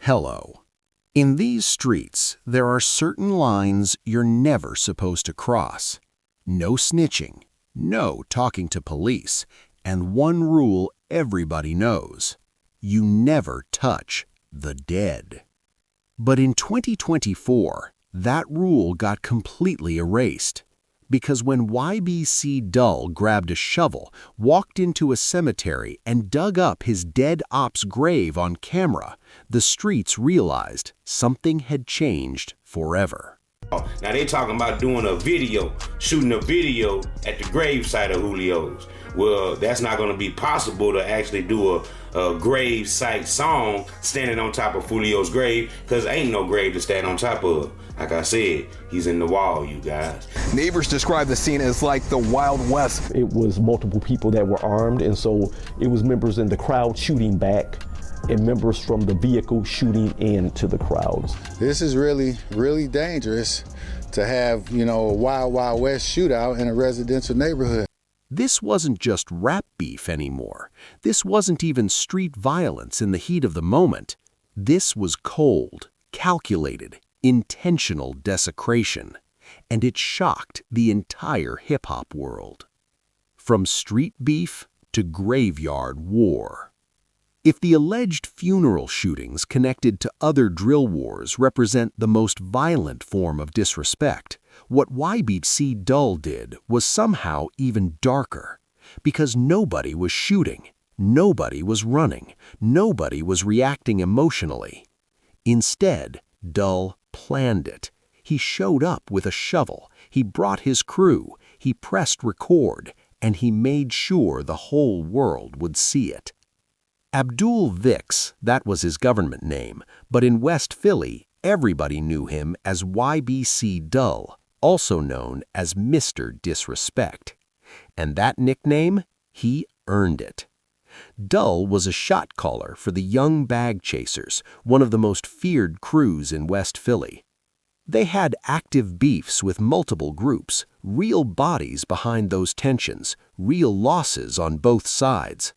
Hello. In these streets, there are certain lines you're never supposed to cross. No snitching, no talking to police, and one rule everybody knows: you never touch the dead. But in 2024, that rule got completely erased. Because when YBC Dull grabbed a shovel, walked into a cemetery, and dug up his dead Opps' grave on camera, the streets realized something had changed forever. Now they talking about doing a video, shooting a video at the gravesite of Julio's. Well, that's not going to be possible to actually do a grave site song standing on top of Julio's grave, because ain't no grave to stand on top of. Like I said, he's in the wall, you guys. Neighbors describe the scene as like the Wild West. It was multiple people that were armed, and so it was members in the crowd shooting back and members from the vehicle shooting into the crowds. This is really, really dangerous to have, a Wild Wild West shootout in a residential neighborhood. This wasn't just rap beef anymore. This wasn't even street violence in the heat of the moment. This was cold, calculated, intentional desecration, and it shocked the entire hip-hop world. From street beef to graveyard war. If the alleged funeral shootings connected to other drill wars represent the most violent form of disrespect, what YBC Dull did was somehow even darker, because nobody was shooting, nobody was running, nobody was reacting emotionally. Instead, Dull planned it. He showed up with a shovel, he brought his crew, he pressed record, and he made sure the whole world would see it. Abdul Vix, that was his government name, but in West Philly, everybody knew him as YBC Dull, also known as Mr. Disrespect. And that nickname, he earned it. Dull was a shot caller for the Young Bag Chasers, one of the most feared crews in West Philly. They had active beefs with multiple groups, real bodies behind those tensions, real losses on both sides.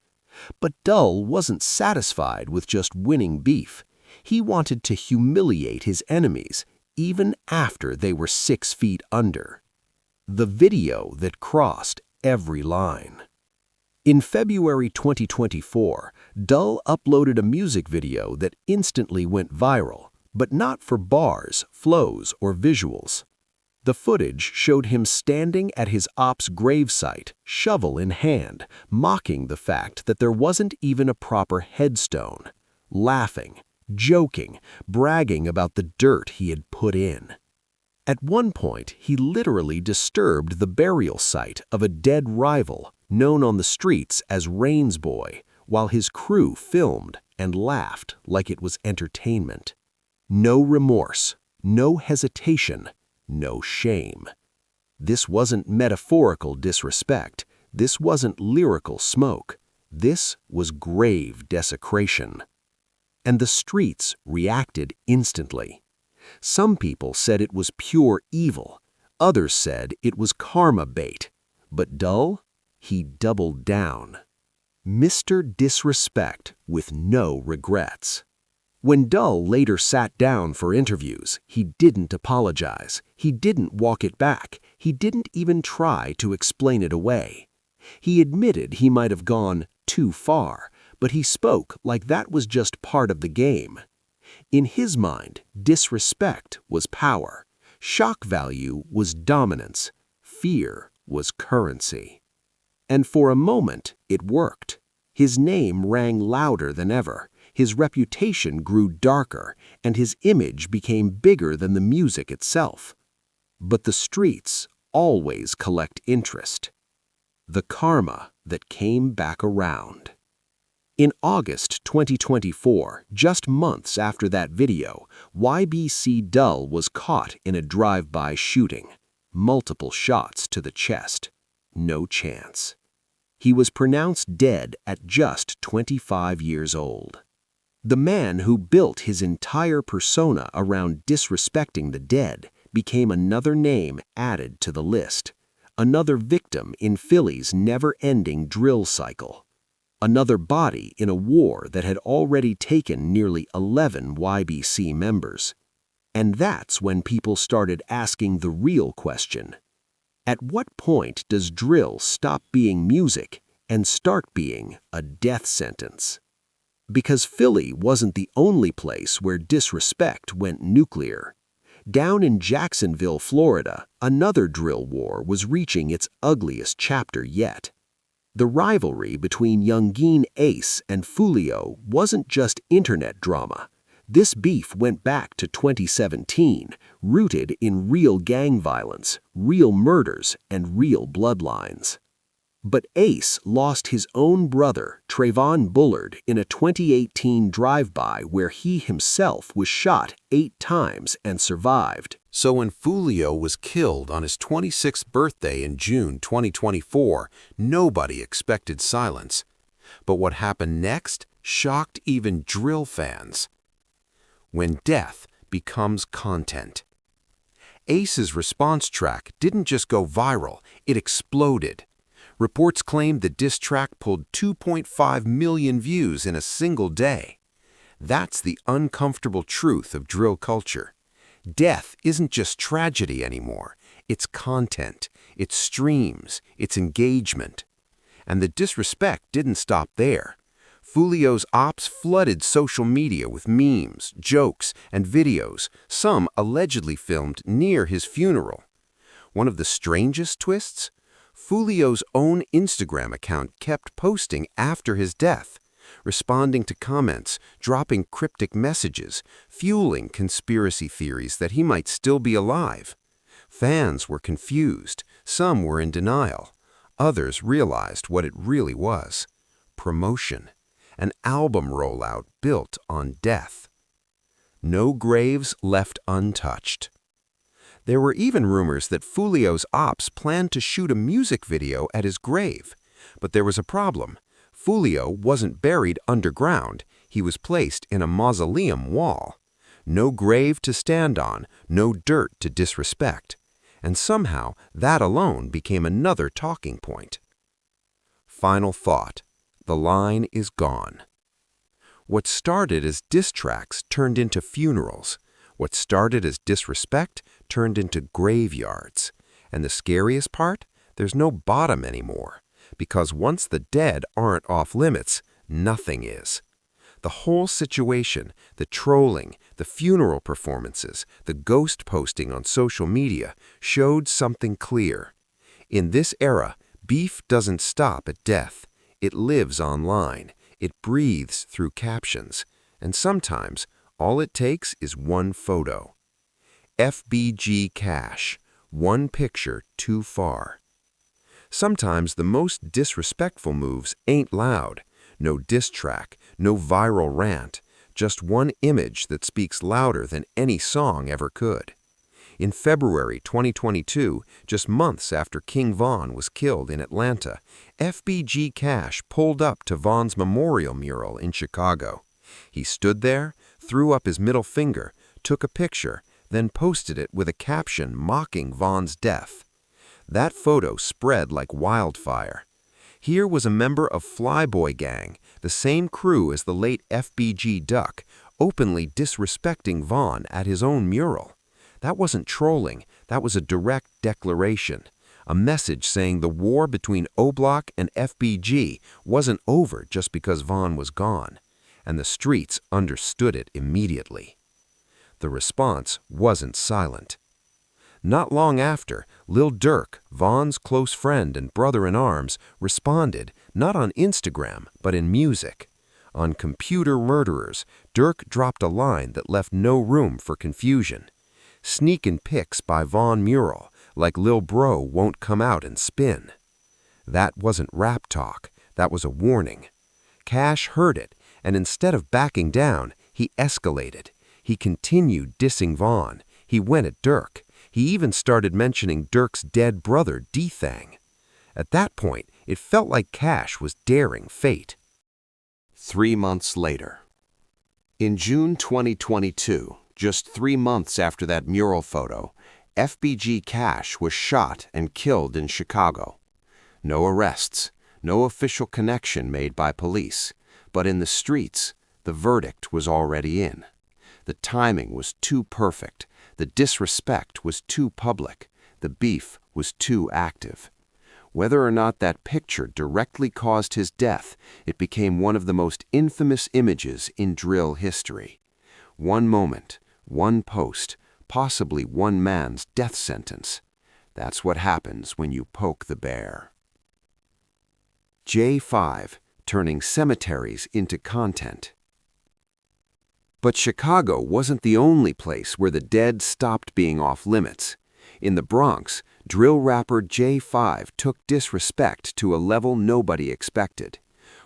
But Dull wasn't satisfied with just winning beef. He wanted to humiliate his enemies, even after they were 6 feet under. The video that crossed every line. In February 2024, Dull uploaded a music video that instantly went viral, but not for bars, flows, or visuals. The footage showed him standing at his Opps' gravesite, shovel in hand, mocking the fact that there wasn't even a proper headstone, laughing, joking, bragging about the dirt he had put in. At one point, he literally disturbed the burial site of a dead rival, known on the streets as Rain's Boy, while his crew filmed and laughed like it was entertainment. No remorse, no hesitation, no shame. This wasn't metaphorical disrespect. This wasn't lyrical smoke. This was grave desecration. And the streets reacted instantly. Some people said it was pure evil. Others said it was karma bait. But Dull, he doubled down. Mr. Disrespect with no regrets. When Dull later sat down for interviews, he didn't apologize. He didn't walk it back. He didn't even try to explain it away. He admitted he might have gone too far, but he spoke like that was just part of the game. In his mind, disrespect was power. Shock value was dominance. Fear was currency. And for a moment, it worked. His name rang louder than ever. His reputation grew darker, and his image became bigger than the music itself. But the streets always collect interest. The karma that came back around. In August 2024, just months after that video, YBC Dull was caught in a drive-by shooting. Multiple shots to the chest. No chance. He was pronounced dead at just 25 years old. The man who built his entire persona around disrespecting the dead became another name added to the list, another victim in Philly's never-ending drill cycle. another body in a war that had already taken nearly 11 YBC members. And that's when people started asking the real question. At what point does drill stop being music and start being a death sentence? Because Philly wasn't the only place where disrespect went nuclear. Down in Jacksonville, Florida, another drill war was reaching its ugliest chapter yet. The rivalry between Youngeen Ace and Foolio wasn't just internet drama. This beef went back to 2017, rooted in real gang violence, real murders, and real bloodlines. But Ace lost his own brother, Trayvon Bullard, in a 2018 drive-by where he himself was shot 8 times and survived. So when Foolio was killed on his 26th birthday in June 2024, nobody expected silence. But what happened next shocked even drill fans. When death becomes content. Ace's response track didn't just go viral, it exploded. Reports claimed the diss track pulled 2.5 million views in a single day. That's the uncomfortable truth of drill culture. Death isn't just tragedy anymore. It's content, it's streams, it's engagement. And the disrespect didn't stop there. Foolio's Opps flooded social media with memes, jokes, and videos, some allegedly filmed near his funeral. One of the strangest twists? Foolio's own Instagram account kept posting after his death, responding to comments, dropping cryptic messages, fueling conspiracy theories that he might still be alive. Fans were confused, some were in denial. Others realized what it really was: promotion. An album rollout built on death. No graves left untouched. There were even rumors that Foolio's Opps planned to shoot a music video at his grave. But there was a problem. Foolio wasn't buried underground. He was placed in a mausoleum wall. No grave to stand on, no dirt to disrespect. And somehow, that alone became another talking point. Final thought. The line is gone. What started as diss tracks turned into funerals. What started as disrespect turned into graveyards. And the scariest part? There's no bottom anymore. Because once the dead aren't off limits, nothing is. The whole situation, the trolling, the funeral performances, the ghost posting on social media showed something clear. In this era, beef doesn't stop at death. It lives online. It breathes through captions. And sometimes, all it takes is one photo. FBG Cash. One picture too far. Sometimes the most disrespectful moves ain't loud. No diss track, no viral rant. Just one image that speaks louder than any song ever could. In February 2022, just months after King Von was killed in Atlanta, FBG Cash pulled up to Von's memorial mural in Chicago. He stood there, threw up his middle finger, took a picture, then posted it with a caption mocking Von's death. That photo spread like wildfire. Here was a member of Flyboy Gang, the same crew as the late FBG Duck, openly disrespecting Von at his own mural. That wasn't trolling, that was a direct declaration. A message saying the war between O-Block and FBG wasn't over just because Von was gone. And the streets understood it immediately. The response wasn't silent. Not long after, Lil Durk, Von's close friend and brother-in-arms, responded, not on Instagram, but in music. On Computer Murderers, Durk dropped a line that left no room for confusion. Sneakin' pics by Von mural, like Lil Bro won't come out and spin. That wasn't rap talk, that was a warning. Cash heard it, and instead of backing down, he escalated. He continued dissing Von. He went at Durk. He even started mentioning Durk's dead brother, D-Thang. At that point, it felt like Cash was daring fate. 3 months later. In June 2022, just 3 months after that mural photo, FBG Cash was shot and killed in Chicago. No arrests, No official connection made by police, but in the streets, the verdict was already in. The timing was too perfect, the disrespect was too public, the beef was too active. Whether or not that picture directly caused his death, it became one of the most infamous images in drill history. One moment, one post, possibly one man's death sentence. That's what happens when you poke the bear. J5, turning cemeteries into content. But Chicago wasn't the only place where the dead stopped being off limits. In the Bronx, drill rapper J5 took disrespect to a level nobody expected.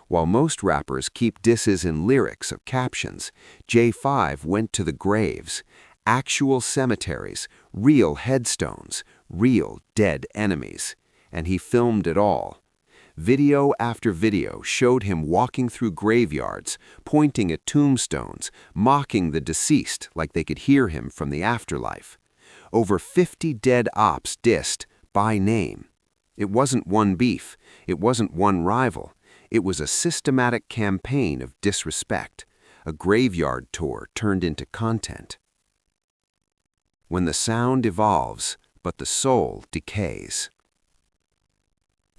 While most rappers keep disses in lyrics or captions, J5 went to the graves, actual cemeteries, real headstones, real dead enemies, and he filmed it all. Video after video showed him walking through graveyards, pointing at tombstones, mocking the deceased like they could hear him from the afterlife. Over 50 dead Opps dissed by name. It wasn't one beef, it wasn't one rival. It was a systematic campaign of disrespect, a graveyard tour turned into content. When the sound evolves, but the soul decays.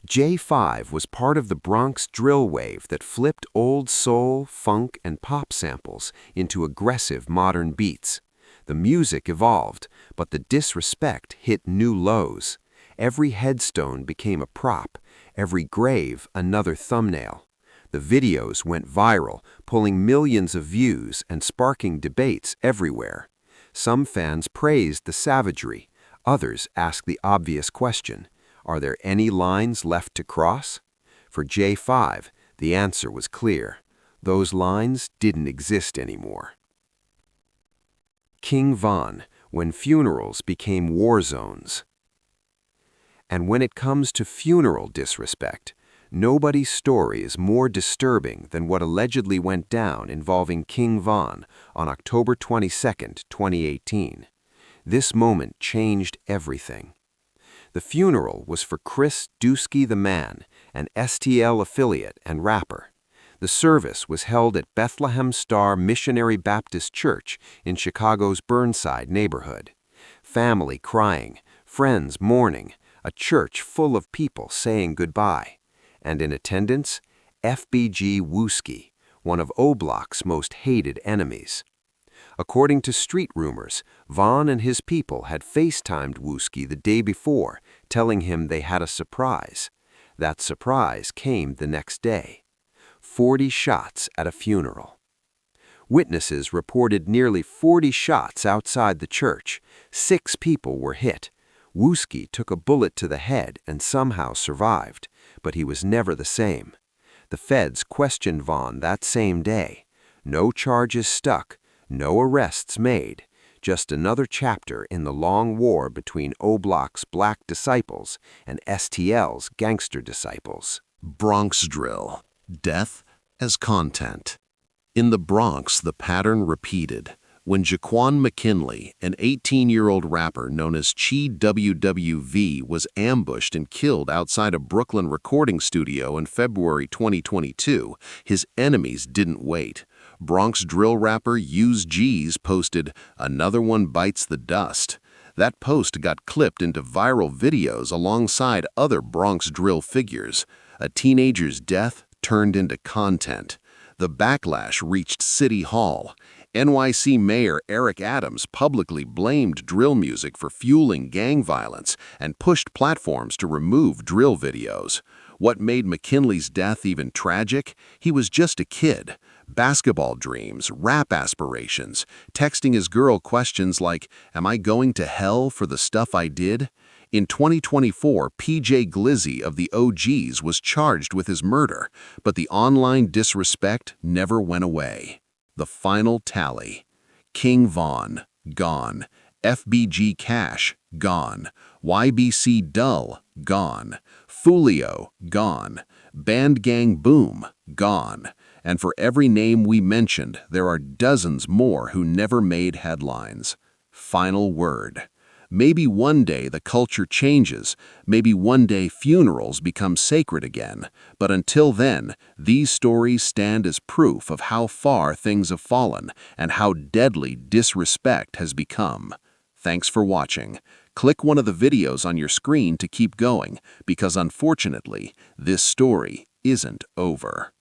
J5 was part of the Bronx drill wave that flipped old soul, funk, and pop samples into aggressive modern beats. The music evolved, but the disrespect hit new lows. Every headstone became a prop, every grave another thumbnail. The videos went viral, pulling millions of views and sparking debates everywhere. Some fans praised the savagery, others asked the obvious question: are there any lines left to cross? For J5, the answer was clear. Those lines didn't exist anymore. King Von, when funerals became war zones. And when it comes to funeral disrespect, nobody's story is more disturbing than what allegedly went down involving King Von on October 22, 2018. This moment changed everything. The funeral was for Chris Dusky the Man, an STL affiliate and rapper. The service was held at Bethlehem Star Missionary Baptist Church in Chicago's Burnside neighborhood. Family crying, friends mourning, a church full of people saying goodbye. And in attendance, FBG Wooski, one of O-Block's most hated enemies. According to street rumors, Von and his people had FaceTimed Wooski the day before, telling him they had a surprise. That surprise came the next day. 40 shots at a funeral. Witnesses reported nearly 40 shots outside the church. 6 people were hit. Wooski took a bullet to the head and somehow survived, but he was never the same. The feds questioned Von that same day. No charges stuck, no arrests made, just another chapter in the long war between O-Block's black disciples and STL's gangster disciples. Bronx drill. Death as content. In the Bronx, the pattern repeated. When Jaquan McKinley, an 18-year-old rapper known as Chi WWV, was ambushed and killed outside a Brooklyn recording studio in February 2022, his enemies didn't wait. Bronx drill rapper Use G's posted, "Another one bites the dust." That post got clipped into viral videos alongside other Bronx drill figures. A teenager's death turned into content. The backlash reached City Hall. NYC Mayor Eric Adams publicly blamed drill music for fueling gang violence and pushed platforms to remove drill videos. What made McKinley's death even tragic? He was just a kid. Basketball dreams, rap aspirations, texting his girl questions like, "Am I going to hell for the stuff I did?" In 2024, PJ Glizzy of the OGs was charged with his murder, but the online disrespect never went away. The final tally. King Von, gone. FBG Cash, gone. YBC Dull, gone. Fulio, gone. Band Gang Boom, gone. And for every name we mentioned, there are dozens more who never made headlines. Final word. Maybe one day the culture changes, maybe one day funerals become sacred again, but until then, these stories stand as proof of how far things have fallen and how deadly disrespect has become. Thanks for watching. Click one of the videos on your screen to keep going, because unfortunately, this story isn't over.